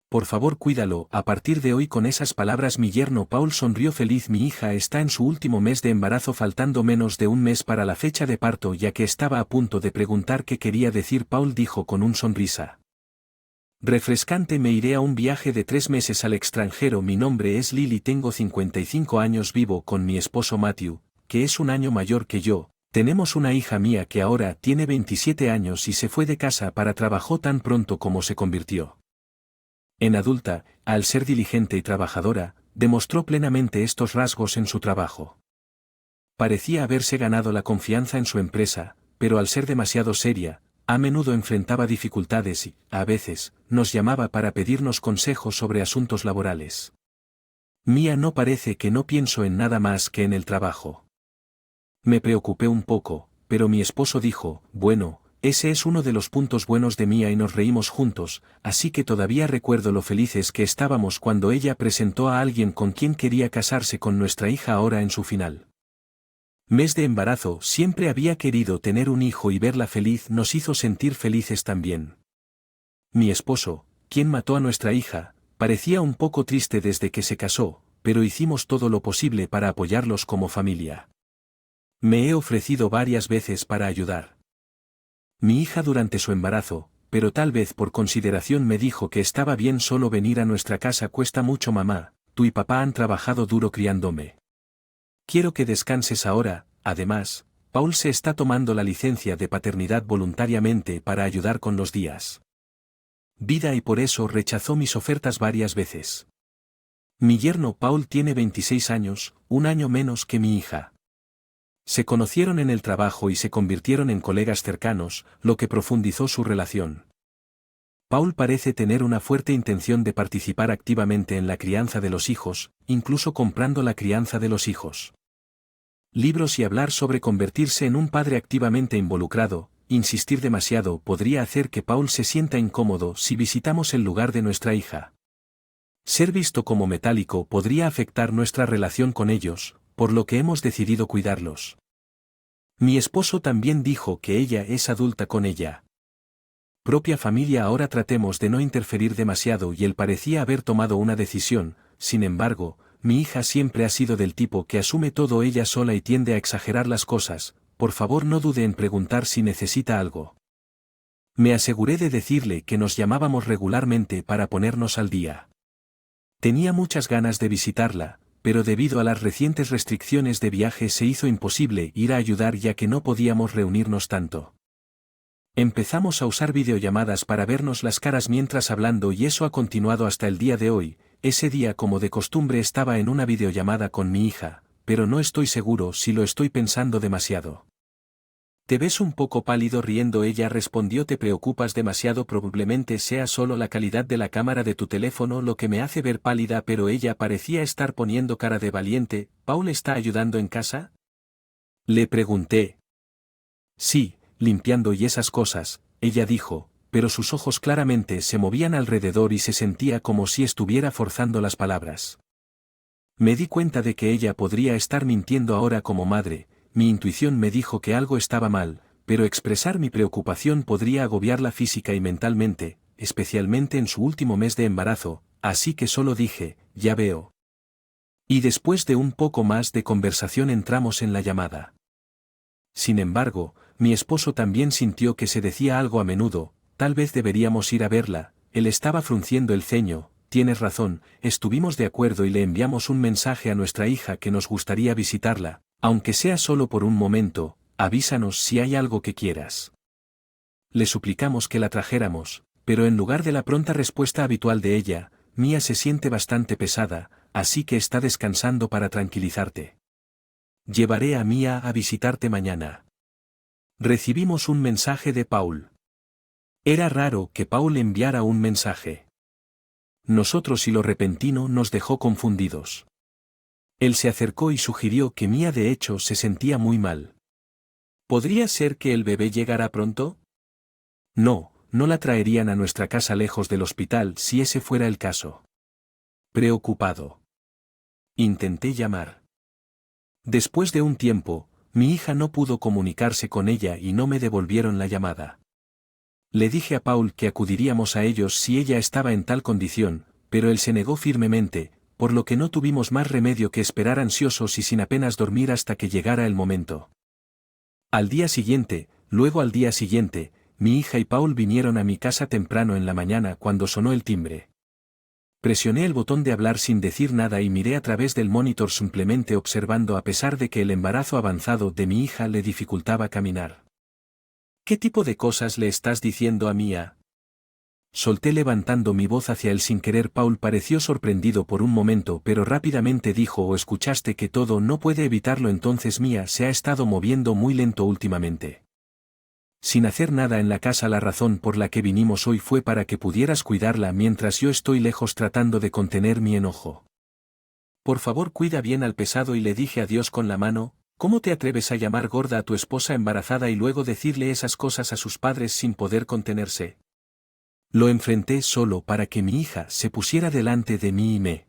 Por favor cuídalo. A partir de hoy con esas palabras mi yerno Paul sonrió feliz. Mi hija está en su último mes de embarazo, faltando menos de un mes para la fecha de parto. Ya que estaba a punto de preguntar qué quería decir, Paul dijo con un sonrisa refrescante: me iré a un viaje de 3 meses al extranjero. Mi nombre es Lily, tengo 55 años, vivo con mi esposo Matthew, que es un año mayor que yo. Tenemos una hija mía que ahora tiene 27 años y se fue de casa para trabajar tan pronto como se convirtió en adulta. Al ser diligente y trabajadora, demostró plenamente estos rasgos en su trabajo. Parecía haberse ganado la confianza en su empresa, pero al ser demasiado seria, a menudo enfrentaba dificultades y, a veces, nos llamaba para pedirnos consejos sobre asuntos laborales. Mía, no parece que no pienso en nada más que en el trabajo. Me preocupé un poco, pero mi esposo dijo, bueno, ese es uno de los puntos buenos de Mía, y nos reímos juntos, así que todavía recuerdo lo felices que estábamos cuando ella presentó a alguien con quien quería casarse con nuestra hija ahora en su final mes de embarazo. Siempre había querido tener un hijo y verla feliz nos hizo sentir felices también. Mi esposo, quien mató a nuestra hija, parecía un poco triste desde que se casó, pero hicimos todo lo posible para apoyarlos como familia. Me he ofrecido varias veces para ayudar mi hija durante su embarazo, pero tal vez por consideración me dijo que estaba bien solo venir a nuestra casa. Cuesta mucho, mamá, tú y papá han trabajado duro criándome. Quiero que descanses ahora. Además, Paul se está tomando la licencia de paternidad voluntariamente para ayudar con los días vida y por eso rechazó mis ofertas varias veces. Mi yerno Paul tiene 26 años, un año menos que mi hija. Se conocieron en el trabajo y se convirtieron en colegas cercanos, lo que profundizó su relación. Paul parece tener una fuerte intención de participar activamente en la crianza de los hijos, incluso comprando la crianza de los hijos. Libros y hablar sobre convertirse en un padre activamente involucrado. Insistir demasiado podría hacer que Paul se sienta incómodo si visitamos el lugar de nuestra hija. Ser visto como metálico podría afectar nuestra relación con ellos, por lo que hemos decidido cuidarlos. Mi esposo también dijo que ella es adulta con ella propia familia. Ahora tratemos de no interferir demasiado y él parecía haber tomado una decisión. Sin embargo, mi hija siempre ha sido del tipo que asume todo ella sola y tiende a exagerar las cosas. Por favor no dude en preguntar si necesita algo. Me aseguré de decirle que nos llamábamos regularmente para ponernos al día. Tenía muchas ganas de visitarla, pero debido a las recientes restricciones de viaje se hizo imposible ir a ayudar ya que no podíamos reunirnos tanto. Empezamos a usar videollamadas para vernos las caras mientras hablando y eso ha continuado hasta el día de hoy. Ese día, como de costumbre, estaba en una videollamada con mi hija, pero no estoy seguro si lo estoy pensando demasiado. Te ves un poco pálido riendo, ella respondió. Te preocupas demasiado, probablemente sea solo la calidad de la cámara de tu teléfono lo que me hace ver pálida, pero ella parecía estar poniendo cara de valiente. ¿Paul está ayudando en casa?, le pregunté. Sí, limpiando y esas cosas, ella dijo, pero sus ojos claramente se movían alrededor y se sentía como si estuviera forzando las palabras. Me di cuenta de que ella podría estar mintiendo ahora como madre. Mi intuición me dijo que algo estaba mal, pero expresar mi preocupación podría agobiarla física y mentalmente, especialmente en su último mes de embarazo, así que solo dije, ya veo. Y después de un poco más de conversación entramos en la llamada. Sin embargo, mi esposo también sintió que se decía algo a menudo, tal vez deberíamos ir a verla. Él estaba frunciendo el ceño. Tienes razón, estuvimos de acuerdo y le enviamos un mensaje a nuestra hija que nos gustaría visitarla, aunque sea solo por un momento. Avísanos si hay algo que quieras. Le suplicamos que la trajéramos, pero en lugar de la pronta respuesta habitual de ella, Mía se siente bastante pesada, así que está descansando para tranquilizarte. Llevaré a Mía a visitarte mañana. Recibimos un mensaje de Paul. Era raro que Paul enviara un mensaje. Nosotros y lo repentino nos dejó confundidos. Él se acercó y sugirió que Mía de hecho se sentía muy mal. ¿Podría ser que el bebé llegara pronto? No, no la traerían a nuestra casa lejos del hospital si ese fuera el caso. Preocupado. Intenté llamar. Después de un tiempo, mi hija no pudo comunicarse con ella y no me devolvieron la llamada. Le dije a Paul que acudiríamos a ellos si ella estaba en tal condición, pero él se negó firmemente, por lo que no tuvimos más remedio que esperar ansiosos y sin apenas dormir hasta que llegara el momento. Al día siguiente, luego al día siguiente, mi hija y Paul vinieron a mi casa temprano en la mañana cuando sonó el timbre. Presioné el botón de hablar sin decir nada y miré a través del monitor simplemente observando a pesar de que el embarazo avanzado de mi hija le dificultaba caminar. ¿Qué tipo de cosas le estás diciendo a Mía? Solté levantando mi voz hacia él sin querer. Paul pareció sorprendido por un momento pero rápidamente dijo: ¿O escuchaste que todo no puede evitarlo? Entonces Mía se ha estado moviendo muy lento últimamente. Sin hacer nada en la casa. La razón por la que vinimos hoy fue para que pudieras cuidarla mientras yo estoy lejos tratando de contener mi enojo. Por favor, cuida bien al pesado. Y le dije adiós con la mano. ¿Cómo te atreves a llamar gorda a tu esposa embarazada y luego decirle esas cosas a sus padres sin poder contenerse? Lo enfrenté solo para que mi hija se pusiera delante de mí y me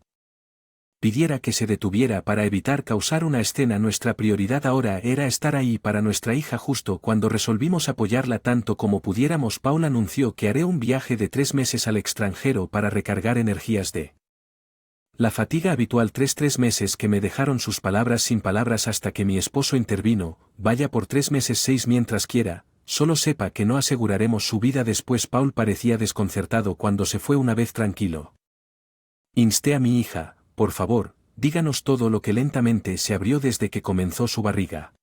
pidiera que se detuviera para evitar causar una escena. Nuestra prioridad ahora era estar ahí para nuestra hija. Justo cuando resolvimos apoyarla tanto como pudiéramos, Paul anunció que haré un viaje de 3 meses al extranjero para recargar energías de la fatiga habitual. Tres meses que me dejaron sus palabras sin palabras hasta que mi esposo intervino: vaya por 3 meses, 6 mientras quiera, solo sepa que no aseguraremos su vida después. Paul parecía desconcertado cuando se fue. Una vez tranquilo, insté a mi hija: por favor, díganos todo lo que. Lentamente se abrió desde que comenzó su barriga.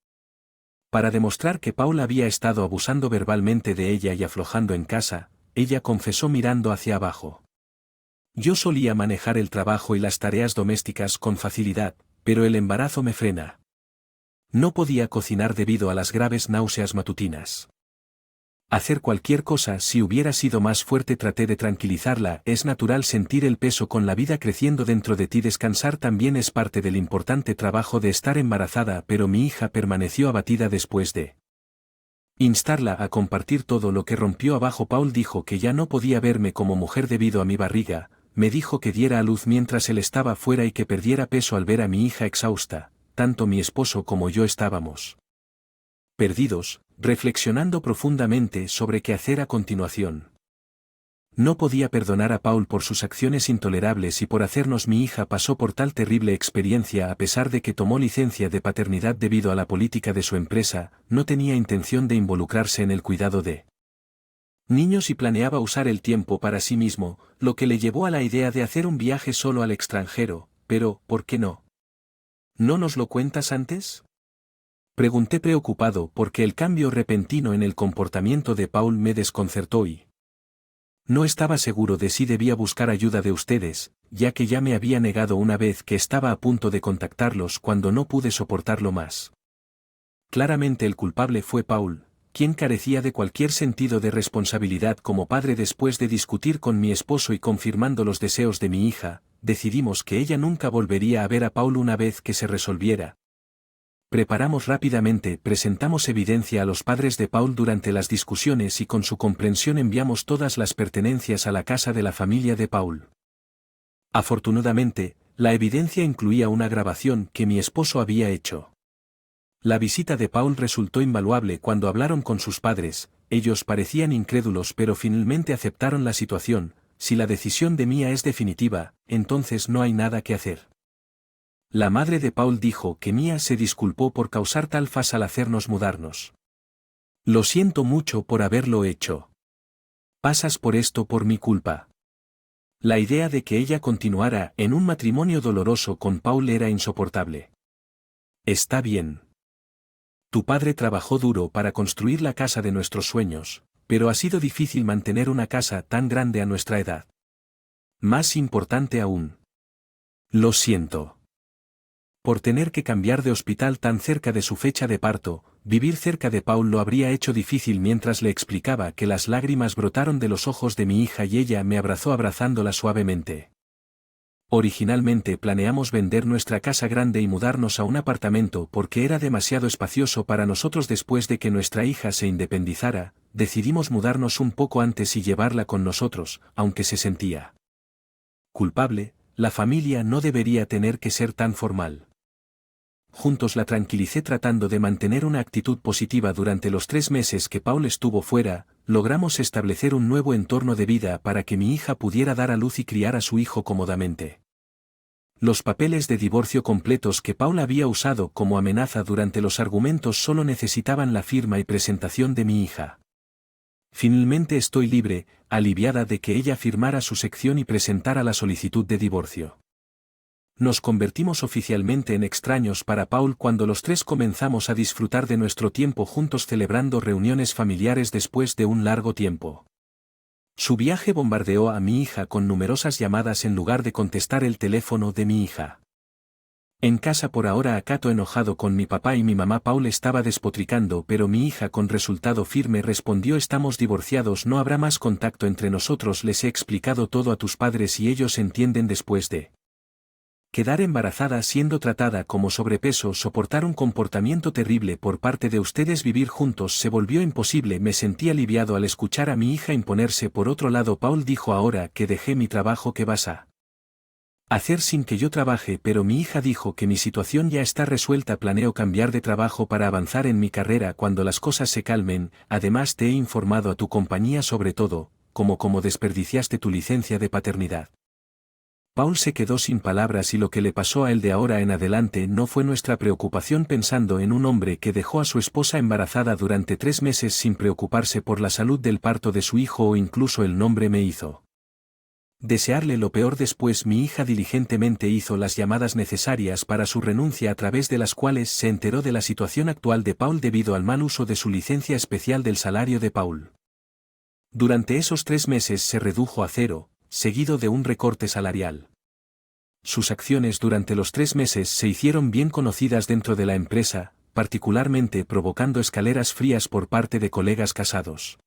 Para demostrar que Paul había estado abusando verbalmente de ella y aflojando en casa, ella confesó mirando hacia abajo. Yo solía manejar el trabajo y las tareas domésticas con facilidad, pero el embarazo me frena. No podía cocinar debido a las graves náuseas matutinas. Hacer cualquier cosa si hubiera sido más fuerte. Traté de tranquilizarla: es natural sentir el peso con la vida creciendo dentro de ti. Descansar también es parte del importante trabajo de estar embarazada. Pero mi hija permaneció abatida después de instarla a compartir todo lo que rompió abajo. Paul dijo que ya no podía verme como mujer debido a mi barriga. Me dijo que diera a luz mientras él estaba fuera y que perdiera peso al ver a mi hija exhausta. Tanto mi esposo como yo estábamos perdidos, reflexionando profundamente sobre qué hacer a continuación. No podía perdonar a Paul por sus acciones intolerables y por hacernos. Mi hija pasó por tal terrible experiencia. A pesar de que tomó licencia de paternidad debido a la política de su empresa, no tenía intención de involucrarse en el cuidado de niños y planeaba usar el tiempo para sí mismo, lo que le llevó a la idea de hacer un viaje solo al extranjero. Pero, ¿por qué no? ¿No nos lo cuentas antes? Pregunté preocupado porque el cambio repentino en el comportamiento de Paul me desconcertó y no estaba seguro de si debía buscar ayuda de ustedes, ya que ya me había negado una vez que estaba a punto de contactarlos cuando no pude soportarlo más. Claramente el culpable fue Paul, quien carecía de cualquier sentido de responsabilidad como padre. Después de discutir con mi esposo y confirmando los deseos de mi hija, decidimos que ella nunca volvería a ver a Paul una vez que se resolviera. Preparamos rápidamente, presentamos evidencia a los padres de Paul durante las discusiones y con su comprensión enviamos todas las pertenencias a la casa de la familia de Paul. Afortunadamente, la evidencia incluía una grabación que mi esposo había hecho. La visita de Paul resultó invaluable cuando hablaron con sus padres. Ellos parecían incrédulos pero finalmente aceptaron la situación. Si la decisión de Mía es definitiva, entonces no hay nada que hacer. La madre de Paul dijo que Mía se disculpó por causar tal fas al hacernos mudarnos. Lo siento mucho por haberlo hecho. Pasas por esto por mi culpa. La idea de que ella continuara en un matrimonio doloroso con Paul era insoportable. Está bien. Tu padre trabajó duro para construir la casa de nuestros sueños, pero ha sido difícil mantener una casa tan grande a nuestra edad. Más importante aún. Lo siento. Por tener que cambiar de hospital tan cerca de su fecha de parto, vivir cerca de Paul lo habría hecho difícil. Mientras le explicaba que las lágrimas brotaron de los ojos de mi hija y ella me abrazó abrazándola suavemente. Originalmente planeamos vender nuestra casa grande y mudarnos a un apartamento porque era demasiado espacioso para nosotros. Después de que nuestra hija se independizara, decidimos mudarnos un poco antes y llevarla con nosotros, aunque se sentía culpable. La familia no debería tener que ser tan formal. juntos la tranquilicé tratando de mantener una actitud positiva durante los 3 meses que Paul estuvo fuera, logramos establecer un nuevo entorno de vida para que mi hija pudiera dar a luz y criar a su hijo cómodamente. Los papeles de divorcio completos que Paul había usado como amenaza durante los argumentos solo necesitaban la firma y presentación de mi hija. Finalmente estoy libre, aliviada de que ella firmara su sección y presentara la solicitud de divorcio. Nos convertimos oficialmente en extraños para Paul cuando los 3 comenzamos a disfrutar de nuestro tiempo juntos celebrando reuniones familiares después de un largo tiempo. Su viaje bombardeó a mi hija con numerosas llamadas en lugar de contestar el teléfono de mi hija. En casa por ahora acato enojado con mi papá y mi mamá. Paul estaba despotricando, pero mi hija con resultado firme respondió: estamos divorciados, no habrá más contacto entre nosotros, les he explicado todo a tus padres y ellos entienden. Después de quedar embarazada siendo tratada como sobrepeso, soportar un comportamiento terrible por parte de ustedes, vivir juntos se volvió imposible. Me sentí aliviado al escuchar a mi hija imponerse. Por otro lado, Paul dijo: ahora que dejé mi trabajo, ¿qué vas a hacer sin que yo trabaje? Pero mi hija dijo que mi situación ya está resuelta, planeo cambiar de trabajo para avanzar en mi carrera cuando las cosas se calmen. Además te he informado a tu compañía sobre todo, como desperdiciaste tu licencia de paternidad. Paul se quedó sin palabras y lo que le pasó a él de ahora en adelante no fue nuestra preocupación, pensando en un hombre que dejó a su esposa embarazada durante 3 meses sin preocuparse por la salud del parto de su hijo o incluso el nombre. Me hizo desearle lo peor. Después mi hija diligentemente hizo las llamadas necesarias para su renuncia, a través de las cuales se enteró de la situación actual de Paul debido al mal uso de su licencia especial del salario de Paul. Durante esos 3 meses se redujo a 0, seguido de un recorte salarial. Sus acciones durante los 3 meses se hicieron bien conocidas dentro de la empresa, particularmente provocando escaleras frías por parte de colegas casados.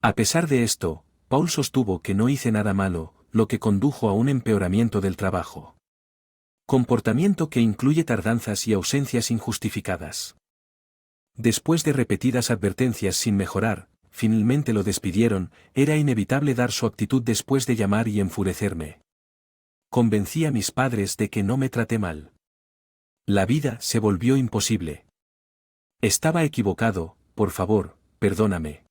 A pesar de esto, Paul sostuvo que no hice nada malo, lo que condujo a un empeoramiento del trabajo. Comportamiento que incluye tardanzas y ausencias injustificadas. Después de repetidas advertencias sin mejorar, finalmente lo despidieron. Era inevitable dar su actitud después de llamar y enfurecerme. Convencí a mis padres de que no me traté mal. La vida se volvió imposible. Estaba equivocado, por favor, perdóname.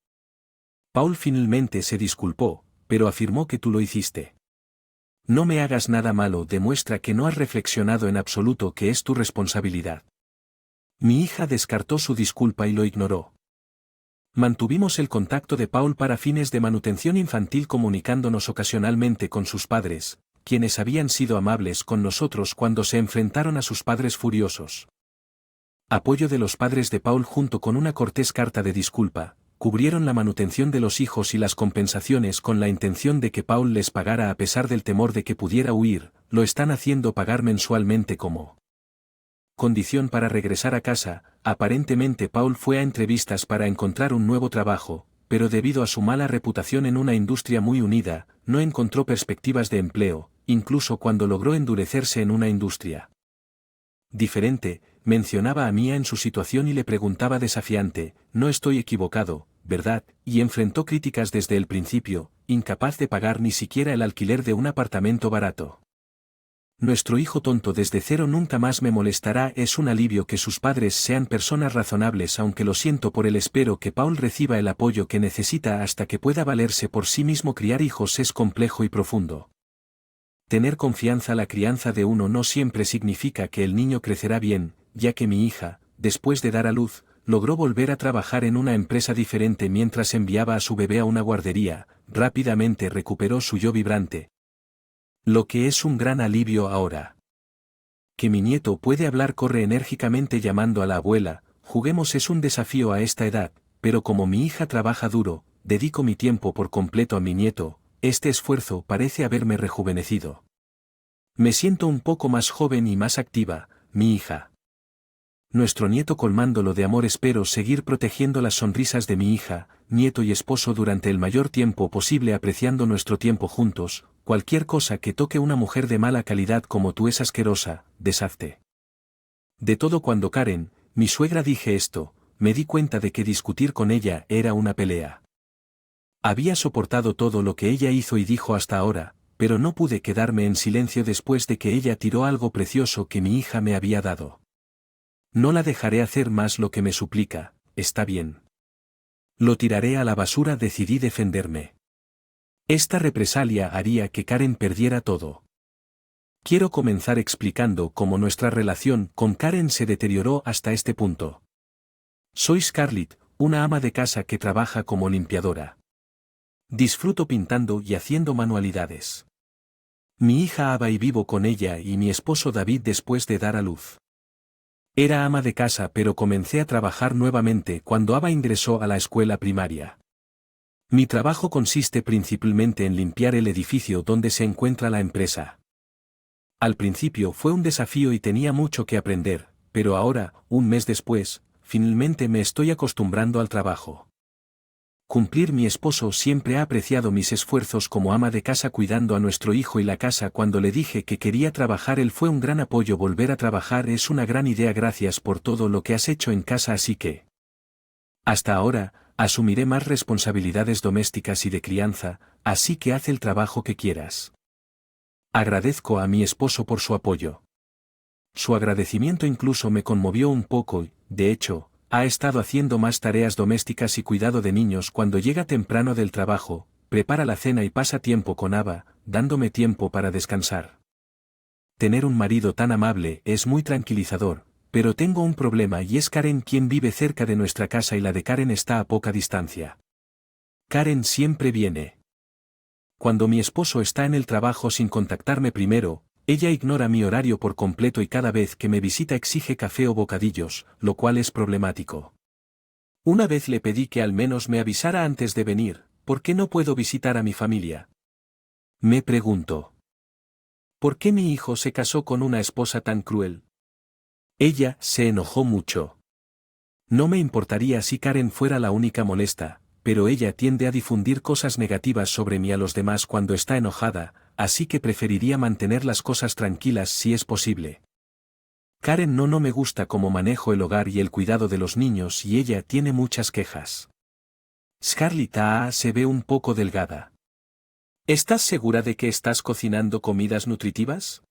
Paul finalmente se disculpó, pero afirmó que tú lo hiciste. No me hagas nada malo, demuestra que no has reflexionado en absoluto que es tu responsabilidad. Mi hija descartó su disculpa y lo ignoró. Mantuvimos el contacto de Paul para fines de manutención infantil, comunicándonos ocasionalmente con sus padres, quienes habían sido amables con nosotros cuando se enfrentaron a sus padres furiosos. Apoyo de los padres de Paul junto con una cortés carta de disculpa, cubrieron la manutención de los hijos y las compensaciones con la intención de que Paul les pagara a pesar del temor de que pudiera huir. Lo están haciendo pagar mensualmente como condición para regresar a casa. Aparentemente Paul fue a entrevistas para encontrar un nuevo trabajo, pero debido a su mala reputación en una industria muy unida, no encontró perspectivas de empleo, incluso cuando logró endurecerse en una industria diferente. Mencionaba a Mia en su situación y le preguntaba desafiante: no estoy equivocado, ¿verdad? Y enfrentó críticas desde el principio, incapaz de pagar ni siquiera el alquiler de un apartamento barato. Nuestro hijo tonto desde cero nunca más me molestará. Es un alivio que sus padres sean personas razonables, aunque lo siento por él. Espero que Paul reciba el apoyo que necesita hasta que pueda valerse por sí mismo. Criar hijos es complejo y profundo. Tener confianza. La crianza de uno no siempre significa que el niño crecerá bien, ya que mi hija, después de dar a luz, logró volver a trabajar en una empresa diferente mientras enviaba a su bebé a una guardería. Rápidamente recuperó su yo vibrante, lo que es un gran alivio ahora que mi nieto puede hablar. Corre enérgicamente llamando a la abuela: juguemos. Es un desafío a esta edad, pero como mi hija trabaja duro, dedico mi tiempo por completo a mi nieto. Este esfuerzo parece haberme rejuvenecido. Me siento un poco más joven y más activa. Mi hija, nuestro nieto, colmándolo de amor. Espero seguir protegiendo las sonrisas de mi hija, nieto y esposo durante el mayor tiempo posible, apreciando nuestro tiempo juntos. Cualquier cosa que toque una mujer de mala calidad como tú es asquerosa. Deshazte de todo. Cuando Karen, mi suegra, dije esto, me di cuenta de que discutir con ella era una pelea. Había soportado todo lo que ella hizo y dijo hasta ahora, pero no pude quedarme en silencio después de que ella tiró algo precioso que mi hija me había dado. No la dejaré hacer más lo que me suplica, está bien. Lo tiraré a la basura, decidí defenderme. Esta represalia haría que Karen perdiera todo. Quiero comenzar explicando cómo nuestra relación con Karen se deterioró hasta este punto. Soy Scarlett, una ama de casa que trabaja como limpiadora. Disfruto pintando y haciendo manualidades. Mi hija Ava y vivo con ella y mi esposo David después de dar a luz. Era ama de casa, pero comencé a trabajar nuevamente cuando Ava ingresó a la escuela primaria. Mi trabajo consiste principalmente en limpiar el edificio donde se encuentra la empresa. Al principio fue un desafío y tenía mucho que aprender, pero ahora, un mes después, finalmente me estoy acostumbrando al trabajo. Mi esposo siempre ha apreciado mis esfuerzos como ama de casa cuidando a nuestro hijo y la casa. Cuando le dije que quería trabajar, él fue un gran apoyo. Volver a trabajar es una gran idea, gracias por todo lo que has hecho en casa, así que hasta ahora, asumiré más responsabilidades domésticas y de crianza, así que haz el trabajo que quieras. Agradezco a mi esposo por su apoyo. Su agradecimiento incluso me conmovió un poco y, de hecho, ha estado haciendo más tareas domésticas y cuidado de niños. Cuando llega temprano del trabajo, prepara la cena y pasa tiempo con Ava, dándome tiempo para descansar. Tener un marido tan amable es muy tranquilizador, pero tengo un problema y es Karen, quien vive cerca de nuestra casa y la de Karen está a poca distancia. Karen siempre viene. Cuando mi esposo está en el trabajo sin contactarme primero, ella ignora mi horario por completo y cada vez que me visita exige café o bocadillos, lo cual es problemático. Una vez le pedí que al menos me avisara antes de venir. ¿Por qué no puedo visitar a mi familia? Me pregunto. ¿Por qué mi hijo se casó con una esposa tan cruel? Ella se enojó mucho. No me importaría si Karen fuera la única molesta, pero ella tiende a difundir cosas negativas sobre mí a los demás cuando está enojada, así que preferiría mantener las cosas tranquilas si es posible. Karen no me gusta cómo manejo el hogar y el cuidado de los niños y ella tiene muchas quejas. Scarlett se ve un poco delgada. ¿Estás segura de que estás cocinando comidas nutritivas?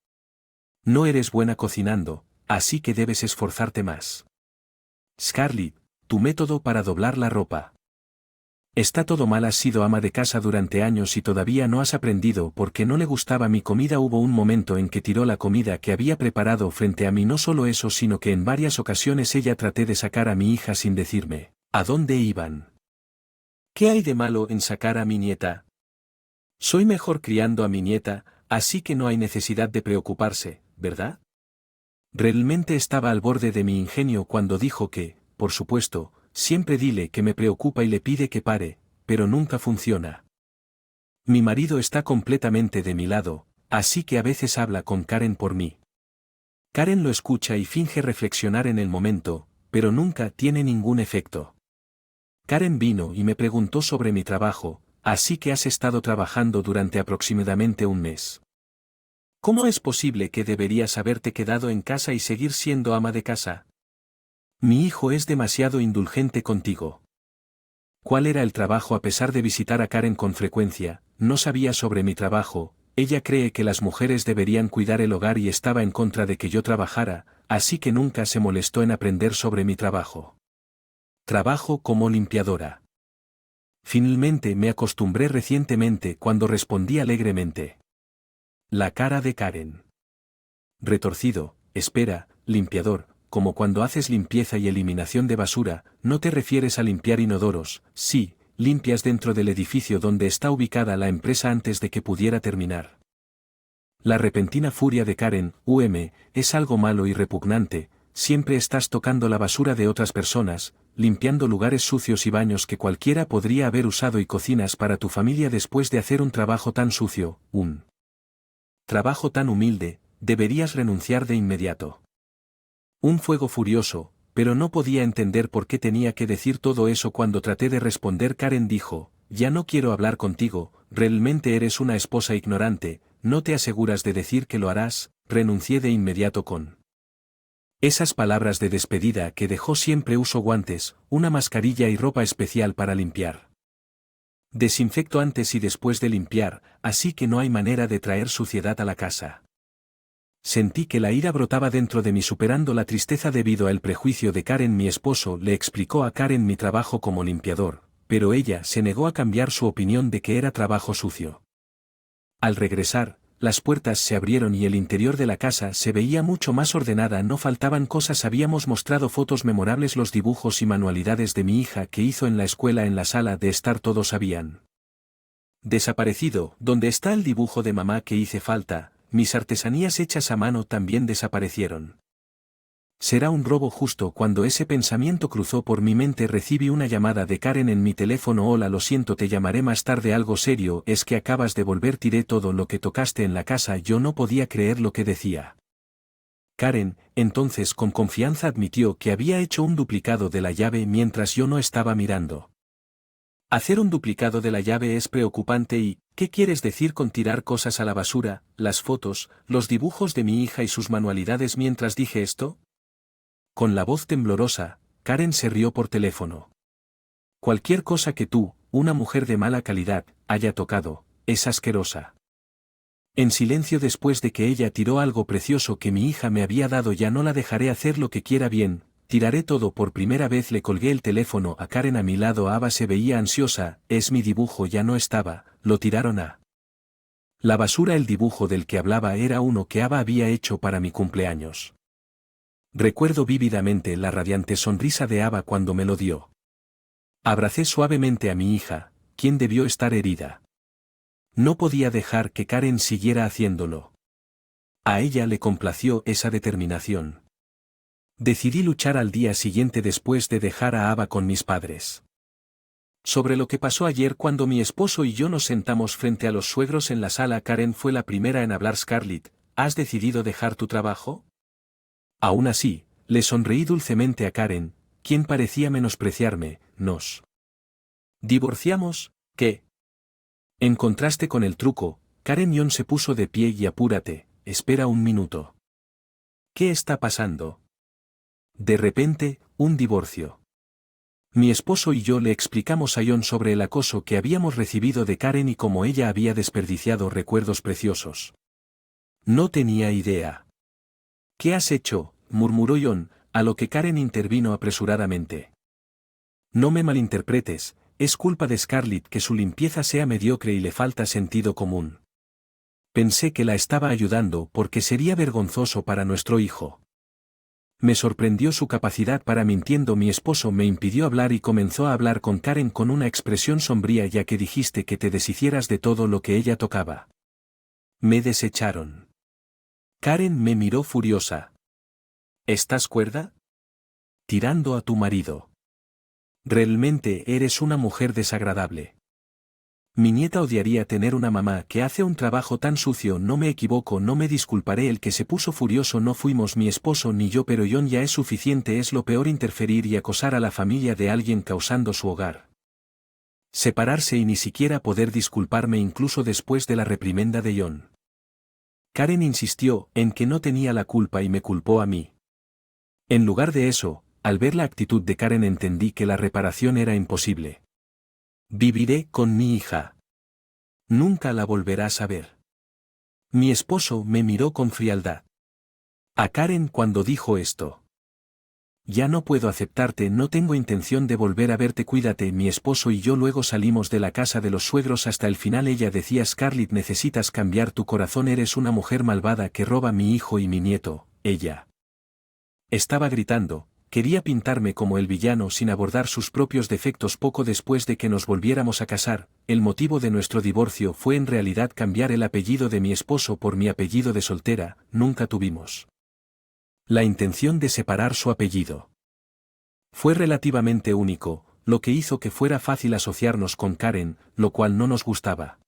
No eres buena cocinando, así que debes esforzarte más. Scarlett, tu método para doblar la ropa. Está todo mal, has sido ama de casa durante años y todavía no has aprendido porque no le gustaba mi comida. Hubo un momento en que tiró la comida que había preparado frente a mí. No solo eso, sino que en varias ocasiones ella traté de sacar a mi hija sin decirme ¿a dónde iban? ¿Qué hay de malo en sacar a mi nieta? Soy mejor criando a mi nieta, así que no hay necesidad de preocuparse, ¿verdad? Realmente estaba al borde de mi ingenio cuando dijo que, por supuesto, siempre dile que me preocupa y le pide que pare, pero nunca funciona. Mi marido está completamente de mi lado, así que a veces habla con Karen por mí. Karen lo escucha y finge reflexionar en el momento, pero nunca tiene ningún efecto. Karen vino y me preguntó sobre mi trabajo, así que has estado trabajando durante aproximadamente un mes. ¿Cómo es posible que deberías haberte quedado en casa y seguir siendo ama de casa? Mi hijo es demasiado indulgente contigo. ¿Cuál era el trabajo? A pesar de visitar a Karen con frecuencia, no sabía sobre mi trabajo. Ella cree que las mujeres deberían cuidar el hogar y estaba en contra de que yo trabajara, así que nunca se molestó en aprender sobre mi trabajo. Trabajo como limpiadora. Finalmente me acostumbré recientemente cuando respondí alegremente. La cara de Karen. Retorcido, espera, limpiador. Como cuando haces limpieza y eliminación de basura, no te refieres a limpiar inodoros. Sí, limpias dentro del edificio donde está ubicada la empresa antes de que pudiera terminar. La repentina furia de Karen, es algo malo y repugnante. Siempre estás tocando la basura de otras personas, limpiando lugares sucios y baños que cualquiera podría haber usado y cocinas para tu familia después de hacer un trabajo tan sucio, un trabajo tan humilde, deberías renunciar de inmediato. Un fuego furioso, pero no podía entender por qué tenía que decir todo eso. Cuando traté de responder, Karen dijo, ya no quiero hablar contigo, realmente eres una esposa ignorante, ¿no te aseguras de decir que lo harás? Renuncié de inmediato con esas palabras de despedida que dejó. Siempre uso guantes, una mascarilla y ropa especial para limpiar. Desinfecto antes y después de limpiar, así que no hay manera de traer suciedad a la casa. Sentí que la ira brotaba dentro de mí superando la tristeza debido al prejuicio de Karen. Mi esposo le explicó a Karen mi trabajo como limpiador, pero ella se negó a cambiar su opinión de que era trabajo sucio. Al regresar, las puertas se abrieron y el interior de la casa se veía mucho más ordenada. No faltaban cosas. Habíamos mostrado fotos memorables, los dibujos y manualidades de mi hija que hizo en la escuela. En la sala de estar todos habían desaparecido. ¿Dónde está el dibujo de mamá que hice falta? Mis artesanías hechas a mano también desaparecieron. Será un robo. Justo cuando ese pensamiento cruzó por mi mente recibí una llamada de Karen en mi teléfono. Hola, lo siento, te llamaré más tarde. Algo serio, es que acabas de volver. Tiré todo lo que tocaste en la casa. Yo no podía creer lo que decía. Karen, entonces con confianza admitió que había hecho un duplicado de la llave mientras yo no estaba mirando. Hacer un duplicado de la llave es preocupante. ¿Y qué quieres decir con tirar cosas a la basura? Las fotos, los dibujos de mi hija y sus manualidades. Mientras dije esto, con la voz temblorosa, Karen se rió por teléfono. Cualquier cosa que tú, una mujer de mala calidad, haya tocado, es asquerosa. En silencio, después de que ella tiró algo precioso que mi hija me había dado, ya no la dejaré hacer lo que quiera. Bien, tiraré todo. Por primera vez le colgué el teléfono a Karen a mi lado. Ava se veía ansiosa. Es mi dibujo, ya no estaba, lo tiraron a la basura. El dibujo del que hablaba era uno que Ava había hecho para mi cumpleaños. Recuerdo vívidamente la radiante sonrisa de Ava cuando me lo dio. Abracé suavemente a mi hija, quien debió estar herida. No podía dejar que Karen siguiera haciéndolo. A ella le complació esa determinación. Decidí luchar. Al día siguiente, después de dejar a Ava con mis padres. Sobre lo que pasó ayer cuando mi esposo y yo nos sentamos frente a los suegros en la sala, Karen fue la primera en hablar. Scarlett, ¿has decidido dejar tu trabajo? Aún así, le sonreí dulcemente a Karen, quien parecía menospreciarme. ¿Nos divorciamos? ¿Qué? En contraste con el truco, Karen Yon se puso de pie y apúrate, espera un minuto. ¿Qué está pasando? De repente, un divorcio. Mi esposo y yo le explicamos a Yon sobre el acoso que habíamos recibido de Karen y cómo ella había desperdiciado recuerdos preciosos. No tenía idea. ¿Qué has hecho?, murmuró Yon, a lo que Karen intervino apresuradamente. No me malinterpretes, es culpa de Scarlett que su limpieza sea mediocre y le falta sentido común. Pensé que la estaba ayudando porque sería vergonzoso para nuestro hijo. Me sorprendió su capacidad para mintiendo. Mi esposo me impidió hablar y comenzó a hablar con Karen con una expresión sombría. Ya que dijiste que te deshicieras de todo lo que ella tocaba. Me desecharon. Karen me miró furiosa. ¿Estás cuerda? Tirando a tu marido. Realmente eres una mujer desagradable. Mi nieta odiaría tener una mamá que hace un trabajo tan sucio. No me equivoco, no me disculparé. El que se puso furioso no fuimos mi esposo ni yo, pero Yon, ya es suficiente. Es lo peor interferir y acosar a la familia de alguien causando su hogar. Separarse y ni siquiera poder disculparme incluso después de la reprimenda de Yon. Karen insistió en que no tenía la culpa y me culpó a mí. En lugar de eso, al ver la actitud de Karen entendí que la reparación era imposible. Viviré con mi hija. Nunca la volverás a ver. Mi esposo me miró con frialdad. A Karen cuando dijo esto. Ya no puedo aceptarte, no tengo intención de volver a verte, cuídate. Mi esposo y yo luego salimos de la casa de los suegros hasta el final. Ella decía: Scarlett, necesitas cambiar tu corazón, eres una mujer malvada que roba a mi hijo y mi nieto. Ella estaba gritando. Quería pintarme como el villano sin abordar sus propios defectos. Poco después de que nos volviéramos a casar, el motivo de nuestro divorcio fue en realidad cambiar el apellido de mi esposo por mi apellido de soltera. Nunca tuvimos la intención de separar su apellido. Fue relativamente único, lo que hizo que fuera fácil asociarnos con Karen, lo cual no nos gustaba.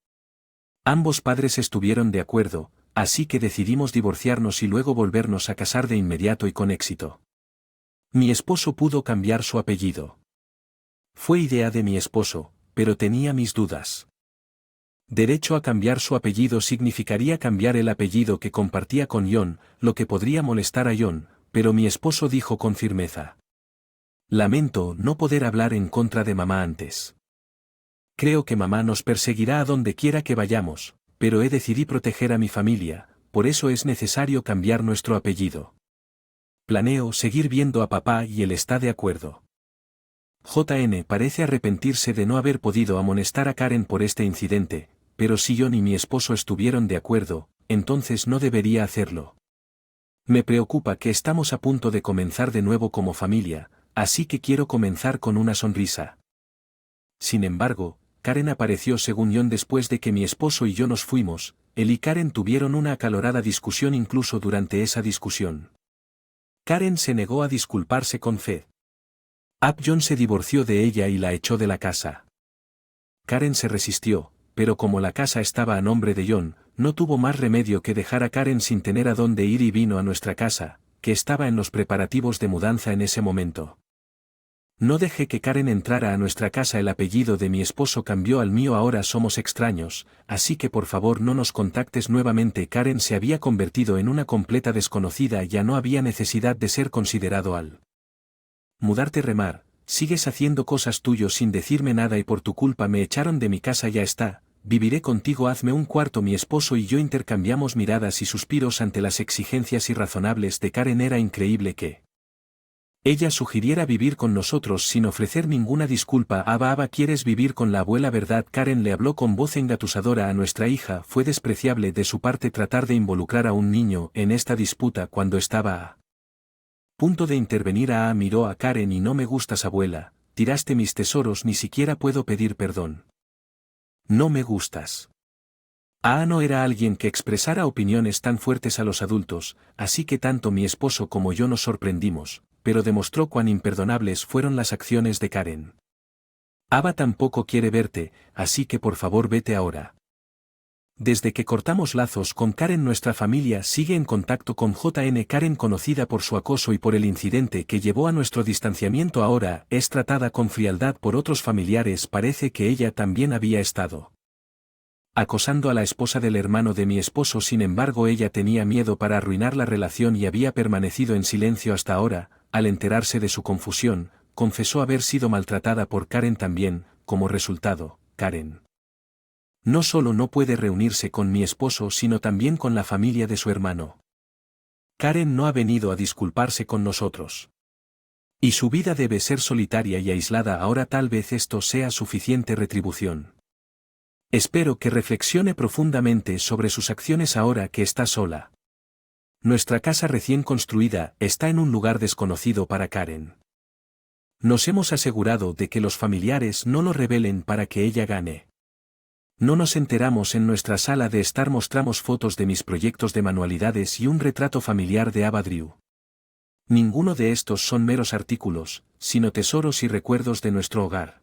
Ambos padres estuvieron de acuerdo, así que decidimos divorciarnos y luego volvernos a casar de inmediato y con éxito. Mi esposo pudo cambiar su apellido. Fue idea de mi esposo, pero tenía mis dudas. Derecho a cambiar su apellido significaría cambiar el apellido que compartía con Yon, lo que podría molestar a Yon, pero mi esposo dijo con firmeza: lamento no poder hablar en contra de mamá antes. Creo que mamá nos perseguirá a donde quiera que vayamos, pero decidí proteger a mi familia, por eso es necesario cambiar nuestro apellido. Planeo seguir viendo a papá y él está de acuerdo. JN parece arrepentirse de no haber podido amonestar a Karen por este incidente, pero si yo ni mi esposo estuvieron de acuerdo, entonces no debería hacerlo. Me preocupa que estamos a punto de comenzar de nuevo como familia, así que quiero comenzar con una sonrisa. Sin embargo, Karen apareció según John después de que mi esposo y yo nos fuimos. Él y Karen tuvieron una acalorada discusión incluso durante esa discusión. Karen se negó a disculparse con Fed. John se divorció de ella y la echó de la casa. Karen se resistió, pero como la casa estaba a nombre de John, no tuvo más remedio que dejar a Karen sin tener a dónde ir y vino a nuestra casa, que estaba en los preparativos de mudanza en ese momento. No dejé que Karen entrara a nuestra casa. El apellido de mi esposo cambió al mío, ahora somos extraños, así que por favor no nos contactes nuevamente. Karen se había convertido en una completa desconocida, ya no había necesidad de ser considerado al mudarte. Remar, sigues haciendo cosas tuyos sin decirme nada y por tu culpa me echaron de mi casa. Ya está, viviré contigo, hazme un cuarto. Mi esposo y yo intercambiamos miradas y suspiros ante las exigencias irrazonables de Karen. Era increíble que ella sugiriera vivir con nosotros sin ofrecer ninguna disculpa. Aba, ¿quieres vivir con la abuela, verdad? Karen le habló con voz engatusadora a nuestra hija. Fue despreciable de su parte tratar de involucrar a un niño en esta disputa cuando estaba a punto de intervenir. Miró a Karen y no me gustas, abuela, tiraste mis tesoros, ni siquiera puedo pedir perdón. No me gustas. No era alguien que expresara opiniones tan fuertes a los adultos, así que tanto mi esposo como yo nos sorprendimos, pero demostró cuán imperdonables fueron las acciones de Karen. Aba tampoco quiere verte, así que por favor vete ahora. Desde que cortamos lazos con Karen, nuestra familia sigue en contacto con JN. Karen, conocida por su acoso y por el incidente que llevó a nuestro distanciamiento, ahora es tratada con frialdad por otros familiares. Parece que ella también había estado acosando a la esposa del hermano de mi esposo. Sin embargo, ella tenía miedo para arruinar la relación y había permanecido en silencio hasta ahora. Al enterarse de su confusión, confesó haber sido maltratada por Karen también. Como resultado, Karen no solo no puede reunirse con mi esposo, sino también con la familia de su hermano. Karen no ha venido a disculparse con nosotros. Y su vida debe ser solitaria y aislada ahora. Tal vez esto sea suficiente retribución. Espero que reflexione profundamente sobre sus acciones ahora que está sola. Nuestra casa recién construida está en un lugar desconocido para Karen. Nos hemos asegurado de que los familiares no lo revelen para que ella gane. No nos enteramos en nuestra sala de estar. Mostramos fotos de mis proyectos de manualidades y un retrato familiar de Ava Drew. Ninguno de estos son meros artículos, sino tesoros y recuerdos de nuestro hogar.